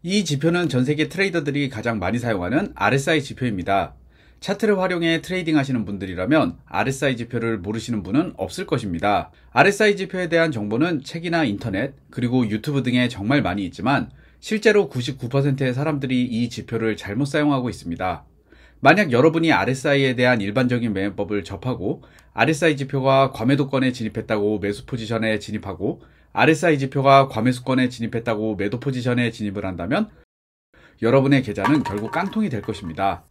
이 지표는 전 세계 트레이더들이 가장 많이 사용하는 RSI 지표입니다. 차트를 활용해 트레이딩 하시는 분들이라면 RSI 지표를 모르시는 분은 없을 것입니다. RSI 지표에 대한 정보는 책이나 인터넷, 그리고 유튜브 등에 정말 많이 있지만 실제로 99%의 사람들이 이 지표를 잘못 사용하고 있습니다. 만약 여러분이 RSI에 대한 일반적인 매매법을 접하고 RSI 지표가 과매도권에 진입했다고 매수 포지션에 진입하고 RSI 지표가 과매수권에 진입했다고 매도 포지션에 진입을 한다면 여러분의 계좌는 결국 깡통이 될 것입니다.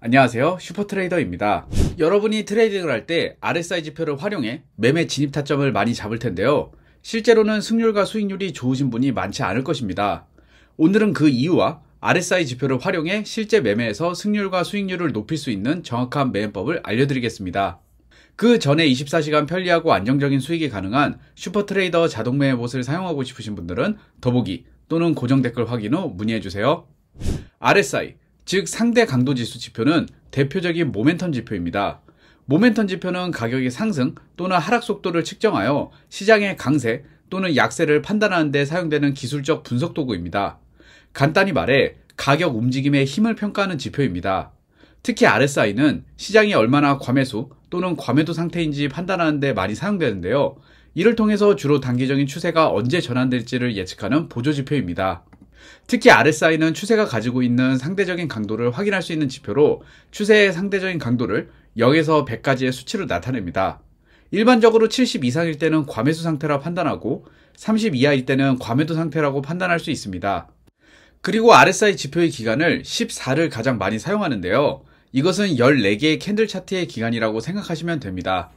안녕하세요, 슈퍼트레이더입니다. 여러분이 트레이딩을 할 때 RSI 지표를 활용해 매매 진입 타점을 많이 잡을 텐데요. 실제로는 승률과 수익률이 좋으신 분이 많지 않을 것입니다. 오늘은 그 이유와 RSI 지표를 활용해 실제 매매에서 승률과 수익률을 높일 수 있는 정확한 매매법을 알려드리겠습니다. 그 전에 24시간 편리하고 안정적인 수익이 가능한 슈퍼트레이더 자동매매봇을 사용하고 싶으신 분들은 더보기 또는 고정 댓글 확인 후 문의해주세요. RSI, 즉 상대 강도 지수 지표는 대표적인 모멘텀 지표입니다. 모멘텀 지표는 가격의 상승 또는 하락 속도를 측정하여 시장의 강세 또는 약세를 판단하는 데 사용되는 기술적 분석 도구입니다. 간단히 말해 가격 움직임의 힘을 평가하는 지표입니다. 특히 RSI는 시장이 얼마나 과매수 또는 과매도 상태인지 판단하는 데 많이 사용되는데요. 이를 통해서 주로 단기적인 추세가 언제 전환될지를 예측하는 보조지표입니다. 특히 RSI는 추세가 가지고 있는 상대적인 강도를 확인할 수 있는 지표로 추세의 상대적인 강도를 0에서 100까지의 수치로 나타냅니다. 일반적으로 70 이상일 때는 과매수 상태라 판단하고 30 이하일 때는 과매도 상태라고 판단할 수 있습니다. 그리고 RSI 지표의 기간을 14를 가장 많이 사용하는데요. 이것은 14개의 캔들 차트의 기간이라고 생각하시면 됩니다.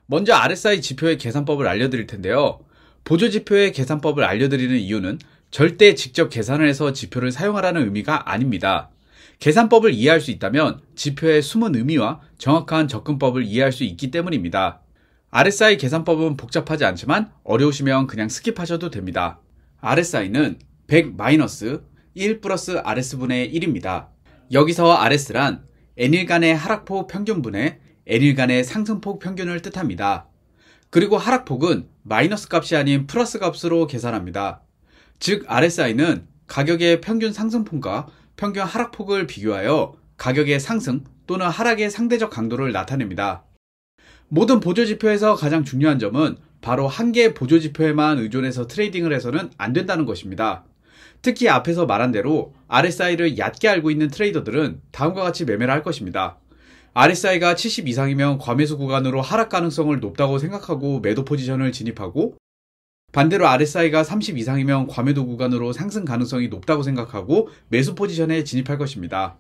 먼저 RSI 지표의 계산법을 알려드릴 텐데요. 보조지표의 계산법을 알려드리는 이유는 절대 직접 계산을 해서 지표를 사용하라는 의미가 아닙니다. 계산법을 이해할 수 있다면 지표의 숨은 의미와 정확한 접근법을 이해할 수 있기 때문입니다. RSI 계산법은 복잡하지 않지만 어려우시면 그냥 스킵하셔도 됩니다. RSI는 100-1 플러스 RS분의 1입니다. 여기서 RS란 N일간의 하락폭 평균분의 N일간의 상승폭 평균을 뜻합니다. 그리고 하락폭은 마이너스 값이 아닌 플러스 값으로 계산합니다. 즉 RSI는 가격의 평균 상승폭과 평균 하락폭을 비교하여 가격의 상승 또는 하락의 상대적 강도를 나타냅니다. 모든 보조지표에서 가장 중요한 점은 바로 한 개의 보조지표에만 의존해서 트레이딩을 해서는 안 된다는 것입니다. 특히 앞에서 말한 대로 RSI를 얕게 알고 있는 트레이더들은 다음과 같이 매매를 할 것입니다. RSI가 70 이상이면 과매수 구간으로 하락 가능성을 높다고 생각하고 매도 포지션을 진입하고, 반대로 RSI가 30 이상이면 과매도 구간으로 상승 가능성이 높다고 생각하고 매수 포지션에 진입할 것입니다.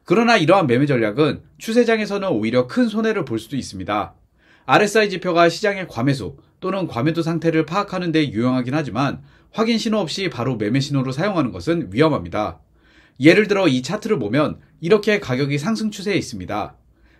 그러나 이러한 매매 전략은 추세장에서는 오히려 큰 손해를 볼 수도 있습니다. RSI 지표가 시장의 과매수 또는 과매도 상태를 파악하는 데 유용하긴 하지만 확인 신호 없이 바로 매매 신호로 사용하는 것은 위험합니다. 예를 들어 이 차트를 보면 이렇게 가격이 상승 추세에 있습니다.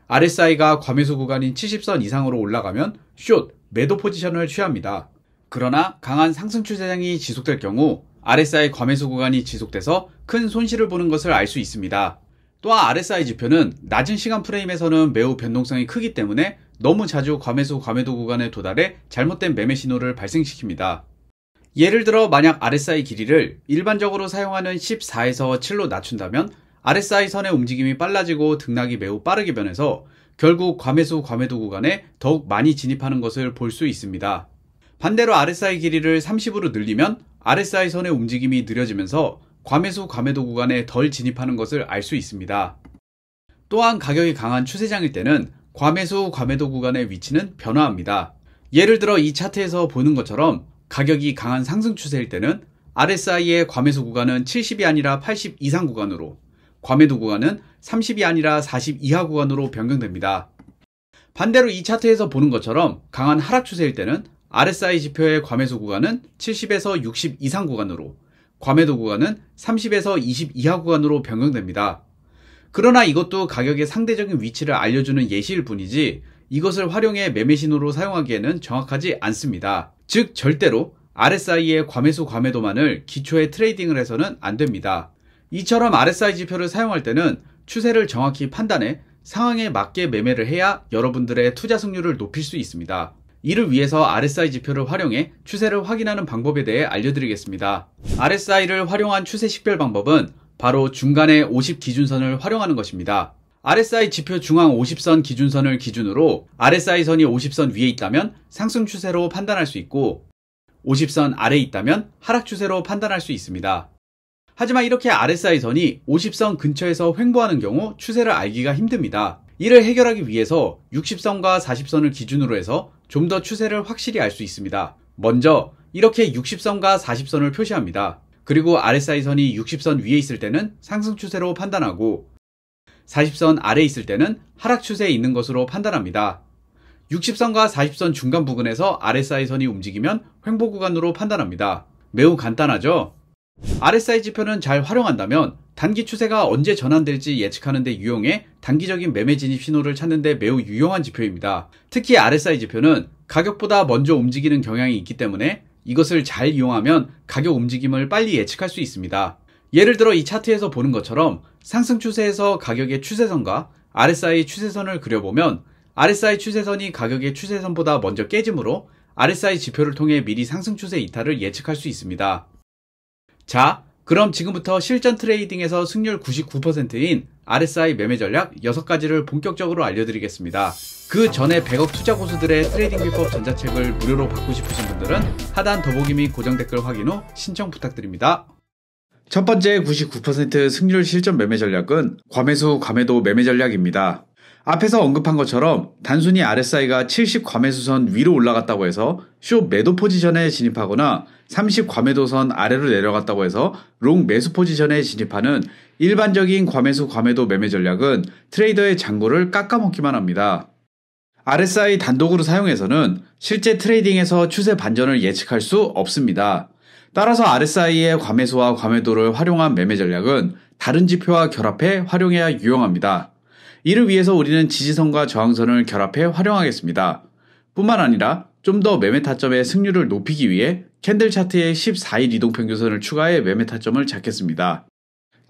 RSI가 과매수 구간인 70선 이상으로 올라가면 숏, 매도 포지션을 취합니다. 그러나 강한 상승 추세장이 지속될 경우 RSI 과매수 구간이 지속돼서 큰 손실을 보는 것을 알 수 있습니다. 또한 RSI 지표는 낮은 시간 프레임에서는 매우 변동성이 크기 때문에 너무 자주 과매수 과매도 구간에 도달해 잘못된 매매 신호를 발생시킵니다. 예를 들어 만약 RSI 길이를 일반적으로 사용하는 14에서 7로 낮춘다면 RSI 선의 움직임이 빨라지고 등락이 매우 빠르게 변해서 결국 과매수 과매도 구간에 더욱 많이 진입하는 것을 볼 수 있습니다. 반대로 RSI 길이를 30으로 늘리면 RSI 선의 움직임이 느려지면서 과매수 과매도 구간에 덜 진입하는 것을 알 수 있습니다. 또한 가격이 강한 추세장일 때는 과매수 과매도 구간의 위치는 변화합니다. 예를 들어 이 차트에서 보는 것처럼 가격이 강한 상승 추세일 때는 RSI의 과매수 구간은 70이 아니라 80 이상 구간으로, 과매도 구간은 30이 아니라 40 이하 구간으로 변경됩니다. 반대로 이 차트에서 보는 것처럼 강한 하락 추세일 때는 RSI 지표의 과매수 구간은 70에서 60 이상 구간으로, 과매도 구간은 30에서 20 이하 구간으로 변경됩니다. 그러나 이것도 가격의 상대적인 위치를 알려주는 예시일 뿐이지 이것을 활용해 매매 신호로 사용하기에는 정확하지 않습니다. 즉 절대로 RSI의 과매수 과매도만을 기초에 트레이딩을 해서는 안 됩니다. 이처럼 RSI 지표를 사용할 때는 추세를 정확히 판단해 상황에 맞게 매매를 해야 여러분들의 투자 승률을 높일 수 있습니다. 이를 위해서 RSI 지표를 활용해 추세를 확인하는 방법에 대해 알려드리겠습니다. RSI를 활용한 추세 식별 방법은 바로 중간의 50 기준선을 활용하는 것입니다. RSI 지표 중앙 50선 기준선을 기준으로 RSI 선이 50선 위에 있다면 상승 추세로 판단할 수 있고 50선 아래에 있다면 하락 추세로 판단할 수 있습니다. 하지만 이렇게 RSI 선이 50선 근처에서 횡보하는 경우 추세를 알기가 힘듭니다. 이를 해결하기 위해서 60선과 40선을 기준으로 해서 좀 더 추세를 확실히 알 수 있습니다. 먼저 이렇게 60선과 40선을 표시합니다. 그리고 RSI 선이 60선 위에 있을 때는 상승 추세로 판단하고 40선 아래에 있을 때는 하락 추세에 있는 것으로 판단합니다. 60선과 40선 중간 부근에서 RSI 선이 움직이면 횡보 구간으로 판단합니다. 매우 간단하죠? RSI 지표는 잘 활용한다면 단기 추세가 언제 전환될지 예측하는 데 유용해 단기적인 매매 진입 신호를 찾는 데 매우 유용한 지표입니다. 특히 RSI 지표는 가격보다 먼저 움직이는 경향이 있기 때문에 이것을 잘 이용하면 가격 움직임을 빨리 예측할 수 있습니다. 예를 들어 이 차트에서 보는 것처럼 상승 추세에서 가격의 추세선과 RSI 추세선을 그려보면 RSI 추세선이 가격의 추세선보다 먼저 깨지므로 RSI 지표를 통해 미리 상승 추세 이탈을 예측할 수 있습니다. 자, 그럼 지금부터 실전 트레이딩에서 승률 99%인 RSI 매매 전략 6가지를 본격적으로 알려드리겠습니다. 그 전에 100억 투자 고수들의 트레이딩 비법 전자책을 무료로 받고 싶으신 분들은 하단 더보기 및 고정 댓글 확인 후 신청 부탁드립니다. 첫 번째 99% 승률 실전 매매 전략은 과매수 과매도 매매 전략입니다. 앞에서 언급한 것처럼 단순히 RSI가 70 과매수선 위로 올라갔다고 해서 숏 매도 포지션에 진입하거나 30 과매도선 아래로 내려갔다고 해서 롱 매수 포지션에 진입하는 일반적인 과매수 과매도 매매 전략은 트레이더의 잔고를 깎아먹기만 합니다. RSI 단독으로 사용해서는 실제 트레이딩에서 추세 반전을 예측할 수 없습니다. 따라서 RSI의 과매수와 과매도를 활용한 매매 전략은 다른 지표와 결합해 활용해야 유용합니다. 이를 위해서 우리는 지지선과 저항선을 결합해 활용하겠습니다. 뿐만 아니라 좀 더 매매 타점의 승률을 높이기 위해 캔들 차트에 14일 이동평균선을 추가해 매매 타점을 잡겠습니다.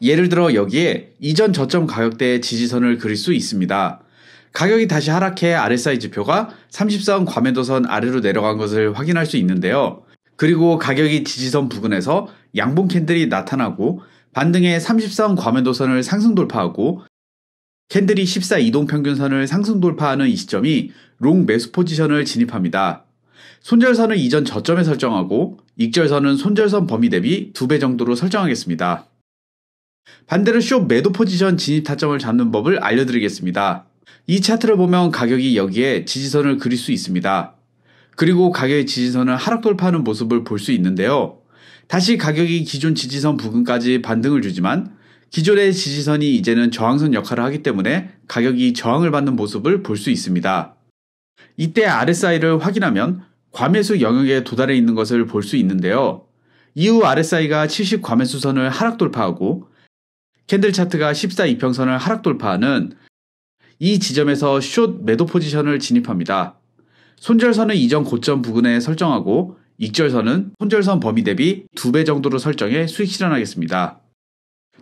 예를 들어 여기에 이전 저점 가격대의 지지선을 그릴 수 있습니다. 가격이 다시 하락해 RSI 지표가 30선 과매도선 아래로 내려간 것을 확인할 수 있는데요. 그리고 가격이 지지선 부근에서 양봉 캔들이 나타나고 반등해 30선 과매도선을 상승 돌파하고 캔들이 14 이동평균선을 상승 돌파하는 이 시점이 롱 매수 포지션을 진입합니다. 손절선을 이전 저점에 설정하고 익절선은 손절선 범위 대비 2배 정도로 설정하겠습니다. 반대로 숏 매도 포지션 진입 타점을 잡는 법을 알려드리겠습니다. 이 차트를 보면 가격이 여기에 지지선을 그릴 수 있습니다. 그리고 가격의 지지선을 하락 돌파하는 모습을 볼 수 있는데요. 다시 가격이 기존 지지선 부근까지 반등을 주지만 기존의 지지선이 이제는 저항선 역할을 하기 때문에 가격이 저항을 받는 모습을 볼 수 있습니다. 이때 RSI를 확인하면 과매수 영역에 도달해 있는 것을 볼 수 있는데요. 이후 RSI가 70 과매수선을 하락 돌파하고 캔들 차트가 14 이평선을 하락 돌파하는 이 지점에서 숏 매도 포지션을 진입합니다. 손절선은 이전 고점 부근에 설정하고 익절선은 손절선 범위 대비 2배 정도로 설정해 수익 실현하겠습니다.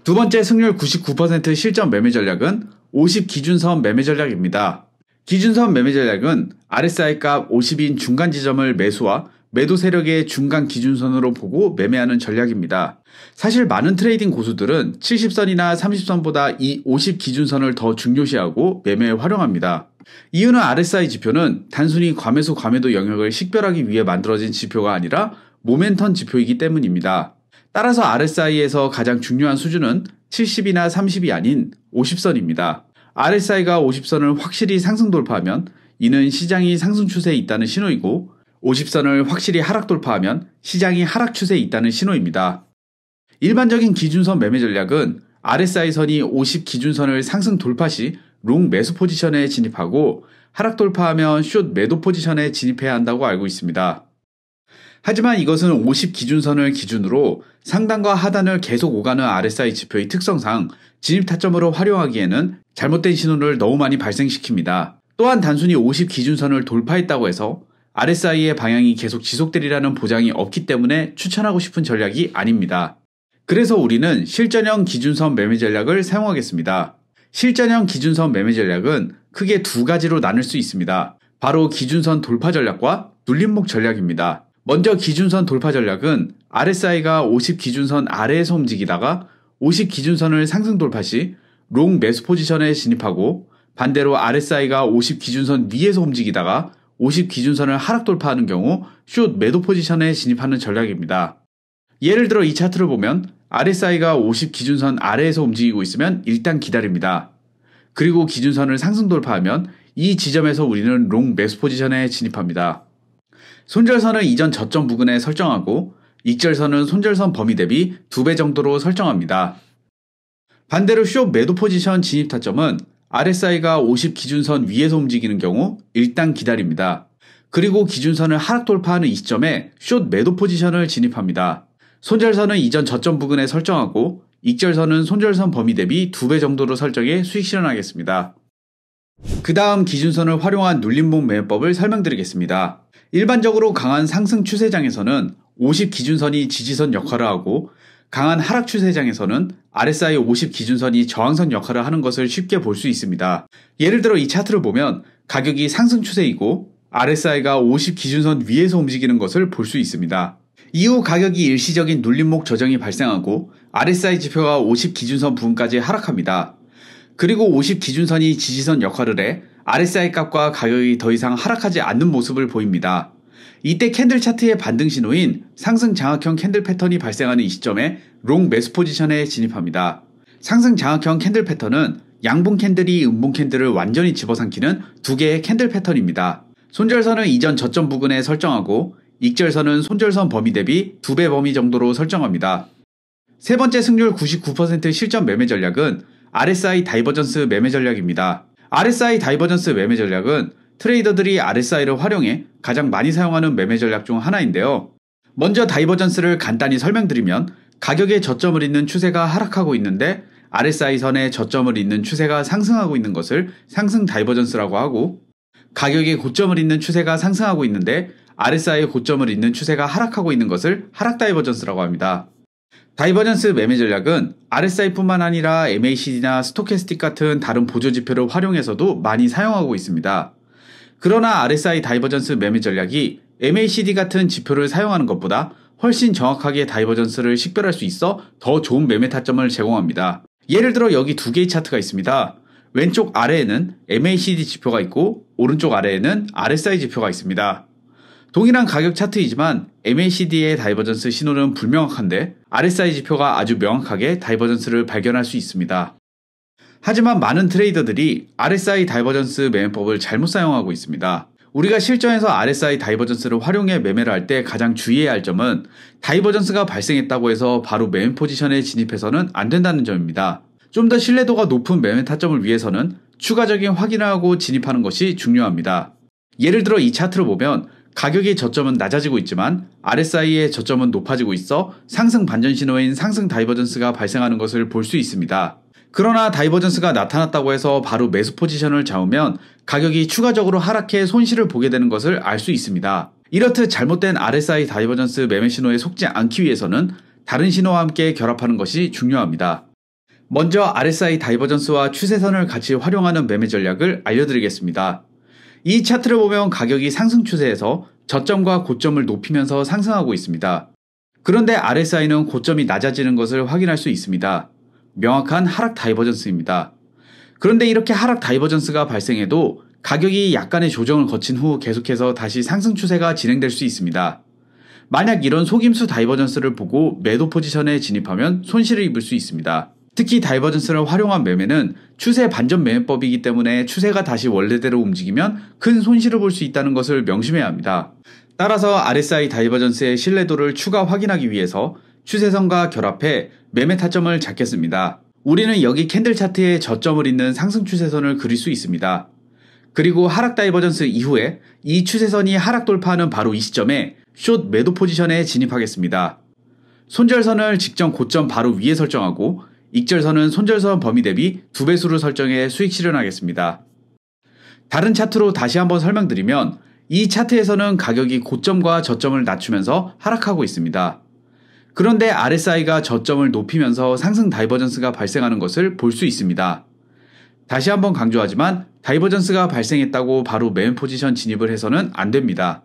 두 번째 승률 99% 실전 매매 전략은 50 기준선 매매 전략입니다. 기준선 매매 전략은 RSI 값 50인 중간 지점을 매수와 매도 세력의 중간 기준선으로 보고 매매하는 전략입니다. 사실 많은 트레이딩 고수들은 70선이나 30선보다 이 50 기준선을 더 중요시하고 매매에 활용합니다. 이유는 RSI 지표는 단순히 과매수 과매도 영역을 식별하기 위해 만들어진 지표가 아니라 모멘텀 지표이기 때문입니다. 따라서 RSI에서 가장 중요한 수준은 70이나 30이 아닌 50선입니다. RSI가 50선을 확실히 상승 돌파하면 이는 시장이 상승 추세에 있다는 신호이고 50선을 확실히 하락 돌파하면 시장이 하락 추세에 있다는 신호입니다. 일반적인 기준선 매매 전략은 RSI 선이 50 기준선을 상승 돌파 시 롱 매수 포지션에 진입하고 하락 돌파하면 숏 매도 포지션에 진입해야 한다고 알고 있습니다. 하지만 이것은 50 기준선을 기준으로 상단과 하단을 계속 오가는 RSI 지표의 특성상 진입 타점으로 활용하기에는 잘못된 신호를 너무 많이 발생시킵니다. 또한 단순히 50 기준선을 돌파했다고 해서 RSI의 방향이 계속 지속되리라는 보장이 없기 때문에 추천하고 싶은 전략이 아닙니다. 그래서 우리는 실전형 기준선 매매 전략을 사용하겠습니다. 실전형 기준선 매매 전략은 크게 두 가지로 나눌 수 있습니다. 바로 기준선 돌파 전략과 눌림목 전략입니다. 먼저 기준선 돌파 전략은 RSI가 50 기준선 아래에서 움직이다가 50 기준선을 상승 돌파 시 롱 매수 포지션에 진입하고, 반대로 RSI가 50 기준선 위에서 움직이다가 50 기준선을 하락 돌파하는 경우 숏 매도 포지션에 진입하는 전략입니다. 예를 들어 이 차트를 보면 RSI가 50 기준선 아래에서 움직이고 있으면 일단 기다립니다. 그리고 기준선을 상승 돌파하면 이 지점에서 우리는 롱 매수 포지션에 진입합니다. 손절선을 이전 저점 부근에 설정하고, 익절선은 손절선 범위 대비 2배 정도로 설정합니다. 반대로 숏 매도 포지션 진입 타점은 RSI가 50 기준선 위에서 움직이는 경우 일단 기다립니다. 그리고 기준선을 하락 돌파하는 이 시점에 숏 매도 포지션을 진입합니다. 손절선은 이전 저점 부근에 설정하고, 익절선은 손절선 범위 대비 2배 정도로 설정해 수익 실현하겠습니다. 그 다음 기준선을 활용한 눌림목 매매법을 설명드리겠습니다. 일반적으로 강한 상승 추세장에서는 50 기준선이 지지선 역할을 하고, 강한 하락 추세장에서는 RSI 50 기준선이 저항선 역할을 하는 것을 쉽게 볼 수 있습니다. 예를 들어 이 차트를 보면 가격이 상승 추세이고 RSI가 50 기준선 위에서 움직이는 것을 볼 수 있습니다. 이후 가격이 일시적인 눌림목 조정이 발생하고 RSI 지표가 50 기준선 부근까지 하락합니다. 그리고 50 기준선이 지지선 역할을 해 RSI 값과 가격이 더 이상 하락하지 않는 모습을 보입니다. 이때 캔들 차트의 반등 신호인 상승 장악형 캔들 패턴이 발생하는 이 시점에 롱 매수 포지션에 진입합니다. 상승 장악형 캔들 패턴은 양봉 캔들이 음봉 캔들을 완전히 집어삼키는 두 개의 캔들 패턴입니다. 손절선은 이전 저점 부근에 설정하고, 익절선은 손절선 범위 대비 2배 범위 정도로 설정합니다. 세 번째 승률 99% 실전 매매 전략은 RSI 다이버전스 매매 전략입니다. RSI 다이버전스 매매 전략은 트레이더들이 RSI를 활용해 가장 많이 사용하는 매매 전략 중 하나인데요. 먼저 다이버전스를 간단히 설명드리면, 가격의 저점을 잇는 추세가 하락하고 있는데 RSI 선의 저점을 잇는 추세가 상승하고 있는 것을 상승 다이버전스라고 하고, 가격의 고점을 잇는 추세가 상승하고 있는데 RSI의 고점을 잇는 추세가 하락하고 있는 것을 하락 다이버전스라고 합니다. 다이버전스 매매 전략은 RSI뿐만 아니라 MACD나 스토캐스틱 같은 다른 보조 지표를 활용해서도 많이 사용하고 있습니다. 그러나 RSI 다이버전스 매매 전략이 MACD 같은 지표를 사용하는 것보다 훨씬 정확하게 다이버전스를 식별할 수 있어 더 좋은 매매 타점을 제공합니다. 예를 들어 여기 두 개의 차트가 있습니다. 왼쪽 아래에는 MACD 지표가 있고 오른쪽 아래에는 RSI 지표가 있습니다. 동일한 가격 차트이지만 MACD의 다이버전스 신호는 불명확한데 RSI 지표가 아주 명확하게 다이버전스를 발견할 수 있습니다. 하지만 많은 트레이더들이 RSI 다이버전스 매매법을 잘못 사용하고 있습니다. 우리가 실전에서 RSI 다이버전스를 활용해 매매를 할 때 가장 주의해야 할 점은 다이버전스가 발생했다고 해서 바로 매매 포지션에 진입해서는 안 된다는 점입니다. 좀 더 신뢰도가 높은 매매 타점을 위해서는 추가적인 확인을 하고 진입하는 것이 중요합니다. 예를 들어 이 차트를 보면 가격의 저점은 낮아지고 있지만 RSI의 저점은 높아지고 있어 상승 반전 신호인 상승 다이버전스가 발생하는 것을 볼 수 있습니다. 그러나 다이버전스가 나타났다고 해서 바로 매수 포지션을 잡으면 가격이 추가적으로 하락해 손실을 보게 되는 것을 알 수 있습니다. 이렇듯 잘못된 RSI 다이버전스 매매 신호에 속지 않기 위해서는 다른 신호와 함께 결합하는 것이 중요합니다. 먼저 RSI 다이버전스와 추세선을 같이 활용하는 매매 전략을 알려드리겠습니다. 이 차트를 보면 가격이 상승 추세에서 저점과 고점을 높이면서 상승하고 있습니다. 그런데 RSI는 고점이 낮아지는 것을 확인할 수 있습니다. 명확한 하락 다이버전스입니다. 그런데 이렇게 하락 다이버전스가 발생해도 가격이 약간의 조정을 거친 후 계속해서 다시 상승 추세가 진행될 수 있습니다. 만약 이런 속임수 다이버전스를 보고 매도 포지션에 진입하면 손실을 입을 수 있습니다. 특히 다이버전스를 활용한 매매는 추세 반전 매매법이기 때문에 추세가 다시 원래대로 움직이면 큰 손실을 볼 수 있다는 것을 명심해야 합니다. 따라서 RSI 다이버전스의 신뢰도를 추가 확인하기 위해서 추세선과 결합해 매매 타점을 잡겠습니다. 우리는 여기 캔들 차트에 저점을 잇는 상승 추세선을 그릴 수 있습니다. 그리고 하락 다이버전스 이후에 이 추세선이 하락 돌파하는 바로 이 시점에 숏 매도 포지션에 진입하겠습니다. 손절선을 직전 고점 바로 위에 설정하고 익절선은 손절선 범위 대비 2배수를 설정해 수익 실현하겠습니다. 다른 차트로 다시 한번 설명드리면 이 차트에서는 가격이 고점과 저점을 낮추면서 하락하고 있습니다. 그런데 RSI가 저점을 높이면서 상승 다이버전스가 발생하는 것을 볼 수 있습니다. 다시 한번 강조하지만 다이버전스가 발생했다고 바로 매매 포지션 진입을 해서는 안 됩니다.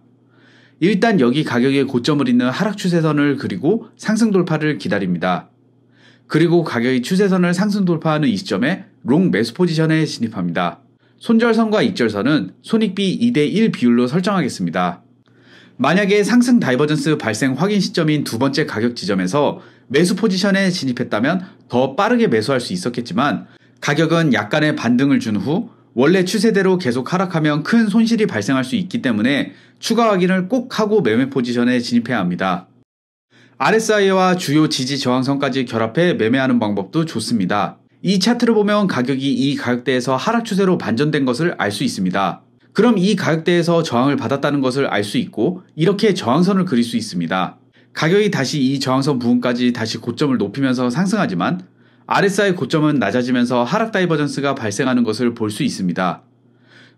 일단 여기 가격의 고점을 잇는 하락 추세선을 그리고 상승 돌파를 기다립니다. 그리고 가격이 추세선을 상승 돌파하는 이 시점에 롱 매수 포지션에 진입합니다. 손절선과 익절선은 손익비 2대1 비율로 설정하겠습니다. 만약에 상승 다이버전스 발생 확인 시점인 두 번째 가격 지점에서 매수 포지션에 진입했다면 더 빠르게 매수할 수 있었겠지만 가격은 약간의 반등을 준 후 원래 추세대로 계속 하락하면 큰 손실이 발생할 수 있기 때문에 추가 확인을 꼭 하고 매매 포지션에 진입해야 합니다. RSI와 주요 지지 저항선까지 결합해 매매하는 방법도 좋습니다. 이 차트를 보면 가격이 이 가격대에서 하락 추세로 반전된 것을 알 수 있습니다. 그럼 이 가격대에서 저항을 받았다는 것을 알 수 있고 이렇게 저항선을 그릴 수 있습니다. 가격이 다시 이 저항선 부분까지 다시 고점을 높이면서 상승하지만 RSI 고점은 낮아지면서 하락 다이버전스가 발생하는 것을 볼 수 있습니다.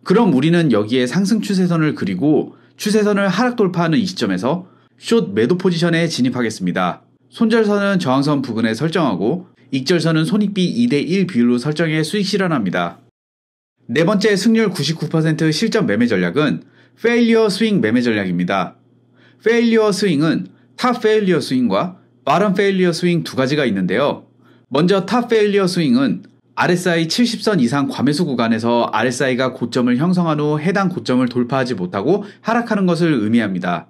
그럼 우리는 여기에 상승 추세선을 그리고 추세선을 하락 돌파하는 이 시점에서 숏 매도 포지션에 진입하겠습니다. 손절선은 저항선 부근에 설정하고 익절선은 손익비 2대1 비율로 설정해 수익 실현합니다. 네 번째 승률 99% 실전 매매 전략은 페일리어 스윙 매매 전략입니다. 페일리어 스윙은 탑 페일리어 스윙과 바텀 페일리어 스윙 두 가지가 있는데요. 먼저 탑 페일리어 스윙은 RSI 70선 이상 과매수 구간에서 RSI가 고점을 형성한 후 해당 고점을 돌파하지 못하고 하락하는 것을 의미합니다.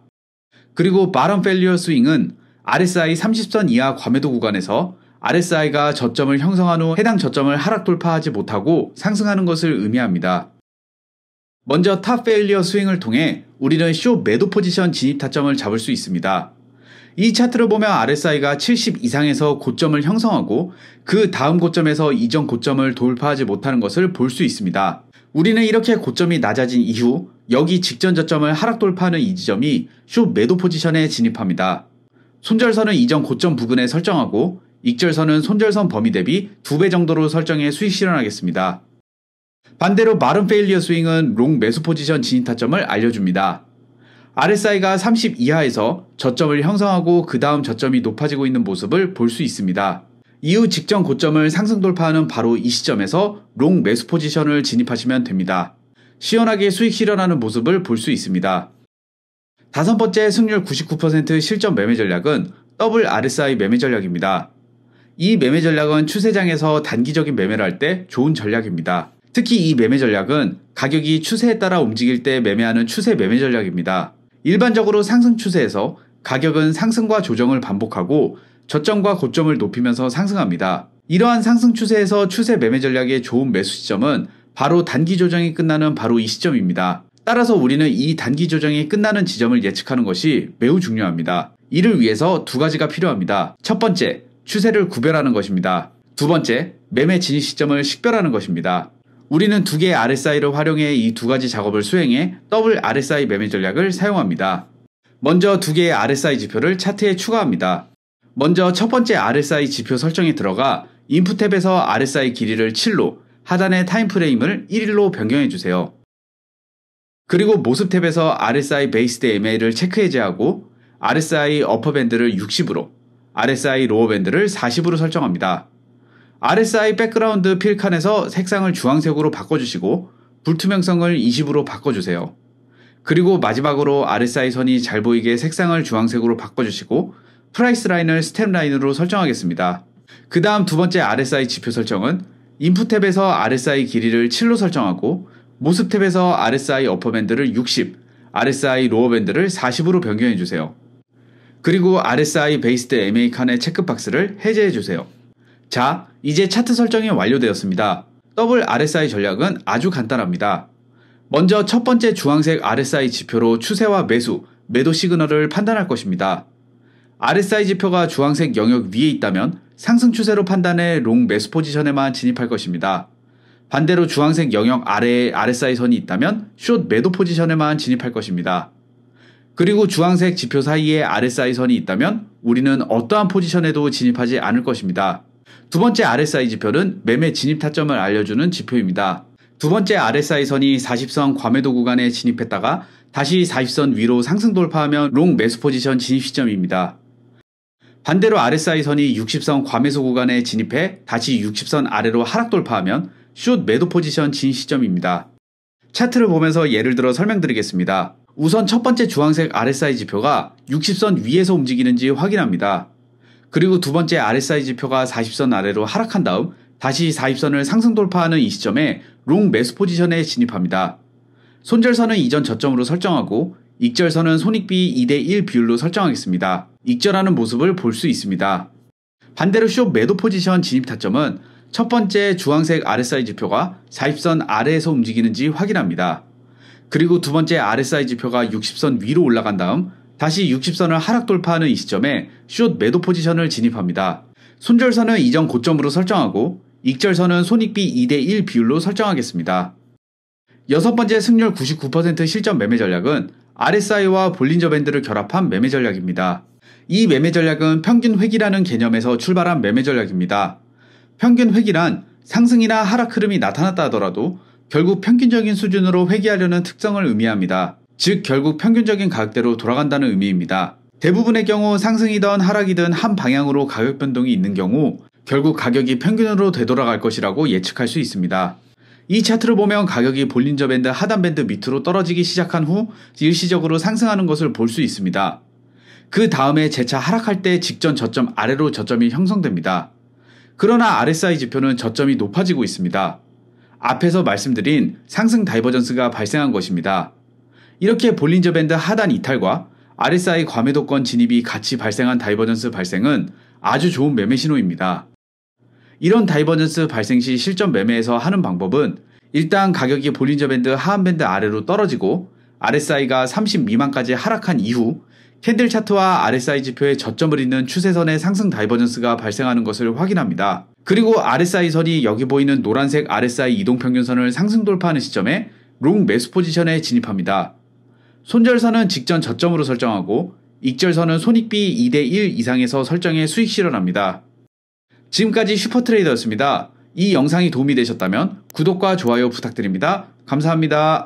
그리고 바텀 페일리어 스윙은 RSI 30선 이하 과매도 구간에서 RSI가 저점을 형성한 후 해당 저점을 하락 돌파하지 못하고 상승하는 것을 의미합니다. 먼저 탑 페일리어 스윙을 통해 우리는 숏 매도 포지션 진입 타점을 잡을 수 있습니다. 이 차트를 보면 RSI가 70 이상에서 고점을 형성하고 그 다음 고점에서 이전 고점을 돌파하지 못하는 것을 볼 수 있습니다. 우리는 이렇게 고점이 낮아진 이후 여기 직전 저점을 하락 돌파하는 이 지점이 숏 매도 포지션에 진입합니다. 손절선은 이전 고점 부근에 설정하고 익절선은 손절선 범위 대비 2배 정도로 설정해 수익 실현하겠습니다. 반대로 바텀 페일리어 스윙은 롱 매수 포지션 진입 타점을 알려줍니다. RSI가 30 이하에서 저점을 형성하고 그 다음 저점이 높아지고 있는 모습을 볼 수 있습니다. 이후 직전 고점을 상승 돌파하는 바로 이 시점에서 롱 매수 포지션을 진입하시면 됩니다. 시원하게 수익 실현하는 모습을 볼 수 있습니다. 다섯 번째 승률 99% 실전 매매 전략은 더블 RSI 매매 전략입니다. 이 매매 전략은 추세장에서 단기적인 매매를 할 때 좋은 전략입니다. 특히 이 매매 전략은 가격이 추세에 따라 움직일 때 매매하는 추세 매매 전략입니다. 일반적으로 상승 추세에서 가격은 상승과 조정을 반복하고 저점과 고점을 높이면서 상승합니다. 이러한 상승 추세에서 추세 매매 전략의 좋은 매수 시점은 바로 단기 조정이 끝나는 바로 이 시점입니다. 따라서 우리는 이 단기 조정이 끝나는 지점을 예측하는 것이 매우 중요합니다. 이를 위해서 두 가지가 필요합니다. 첫 번째, 추세를 구별하는 것입니다. 두 번째, 매매 진입 시점을 식별하는 것입니다. 우리는 두 개의 RSI를 활용해 이 두 가지 작업을 수행해 더블 RSI 매매 전략을 사용합니다. 먼저 두 개의 RSI 지표를 차트에 추가합니다. 먼저 첫 번째 RSI 지표 설정에 들어가 인풋 탭에서 RSI 길이를 7로 하단의 타임프레임을 1일로 변경해 주세요. 그리고 모습 탭에서 RSI 베이스드 MA를 체크 해제하고 RSI 어퍼 밴드를 60으로 RSI 로어 밴드를 40으로 설정합니다. RSI 백그라운드 필 칸에서 색상을 주황색으로 바꿔주시고 불투명성을 20으로 바꿔주세요. 그리고 마지막으로 RSI 선이 잘 보이게 색상을 주황색으로 바꿔주시고 프라이스 라인을 스텝 라인으로 설정하겠습니다. 그 다음 두 번째 RSI 지표 설정은 인풋 탭에서 RSI 길이를 7로 설정하고 모습 탭에서 RSI 어퍼 밴드를 60, RSI 로어 밴드를 40으로 변경해주세요. 그리고 RSI 베이스드 MA 칸의 체크박스를 해제해주세요. 자, 이제 차트 설정이 완료되었습니다. 더블 RSI 전략은 아주 간단합니다. 먼저 첫 번째 주황색 RSI 지표로 추세와 매수, 매도 시그널을 판단할 것입니다. RSI 지표가 주황색 영역 위에 있다면 상승 추세로 판단해 롱 매수 포지션에만 진입할 것입니다. 반대로 주황색 영역 아래에 RSI 선이 있다면 숏 매도 포지션에만 진입할 것입니다. 그리고 주황색 지표 사이에 RSI 선이 있다면 우리는 어떠한 포지션에도 진입하지 않을 것입니다. 두 번째 RSI 지표는 매매 진입 타점을 알려주는 지표입니다. 두 번째 RSI 선이 40선 과매도 구간에 진입했다가 다시 40선 위로 상승 돌파하면 롱 매수 포지션 진입 시점입니다. 반대로 RSI 선이 60선 과매수 구간에 진입해 다시 60선 아래로 하락 돌파하면 숏 매도 포지션 진입 시점입니다. 차트를 보면서 예를 들어 설명드리겠습니다. 우선 첫 번째 주황색 RSI 지표가 60선 위에서 움직이는지 확인합니다. 그리고 두 번째 RSI 지표가 40선 아래로 하락한 다음 다시 40선을 상승 돌파하는 이 시점에 롱 매수 포지션에 진입합니다. 손절선은 이전 저점으로 설정하고 익절선은 손익비 2대1 비율로 설정하겠습니다. 익절하는 모습을 볼 수 있습니다. 반대로 숏 매도 포지션 진입 타점은 첫 번째 주황색 RSI 지표가 40선 아래에서 움직이는지 확인합니다. 그리고 두 번째 RSI 지표가 60선 위로 올라간 다음 다시 60선을 하락 돌파하는 이 시점에 숏 매도 포지션을 진입합니다. 손절선은 이전 고점으로 설정하고 익절선은 손익비 2대1 비율로 설정하겠습니다. 여섯 번째 승률 99% 실전 매매 전략은 RSI와 볼린저 밴드를 결합한 매매 전략입니다. 이 매매 전략은 평균 회귀라는 개념에서 출발한 매매 전략입니다. 평균 회귀란 상승이나 하락 흐름이 나타났다 하더라도 결국 평균적인 수준으로 회귀하려는 특성을 의미합니다. 즉 결국 평균적인 가격대로 돌아간다는 의미입니다. 대부분의 경우 상승이든 하락이든 한 방향으로 가격 변동이 있는 경우 결국 가격이 평균으로 되돌아갈 것이라고 예측할 수 있습니다. 이 차트를 보면 가격이 볼린저 밴드 하단 밴드 밑으로 떨어지기 시작한 후 일시적으로 상승하는 것을 볼 수 있습니다. 그 다음에 재차 하락할 때 직전 저점 아래로 저점이 형성됩니다. 그러나 RSI 지표는 저점이 높아지고 있습니다. 앞에서 말씀드린 상승 다이버전스가 발생한 것입니다. 이렇게 볼린저 밴드 하단 이탈과 RSI 과매도권 진입이 같이 발생한 다이버전스 발생은 아주 좋은 매매 신호입니다. 이런 다이버전스 발생 시 실전 매매에서 하는 방법은 일단 가격이 볼린저 밴드 하한 밴드 아래로 떨어지고 RSI가 30 미만까지 하락한 이후 캔들 차트와 RSI 지표의 저점을 잇는 추세선의 상승 다이버전스가 발생하는 것을 확인합니다. 그리고 RSI 선이 여기 보이는 노란색 RSI 이동평균선을 상승 돌파하는 시점에 롱 매수 포지션에 진입합니다. 손절선은 직전 저점으로 설정하고 익절선은 손익비 2대1 이상에서 설정해 수익 실현합니다. 지금까지 슈퍼트레이더였습니다. 이 영상이 도움이 되셨다면 구독과 좋아요 부탁드립니다. 감사합니다.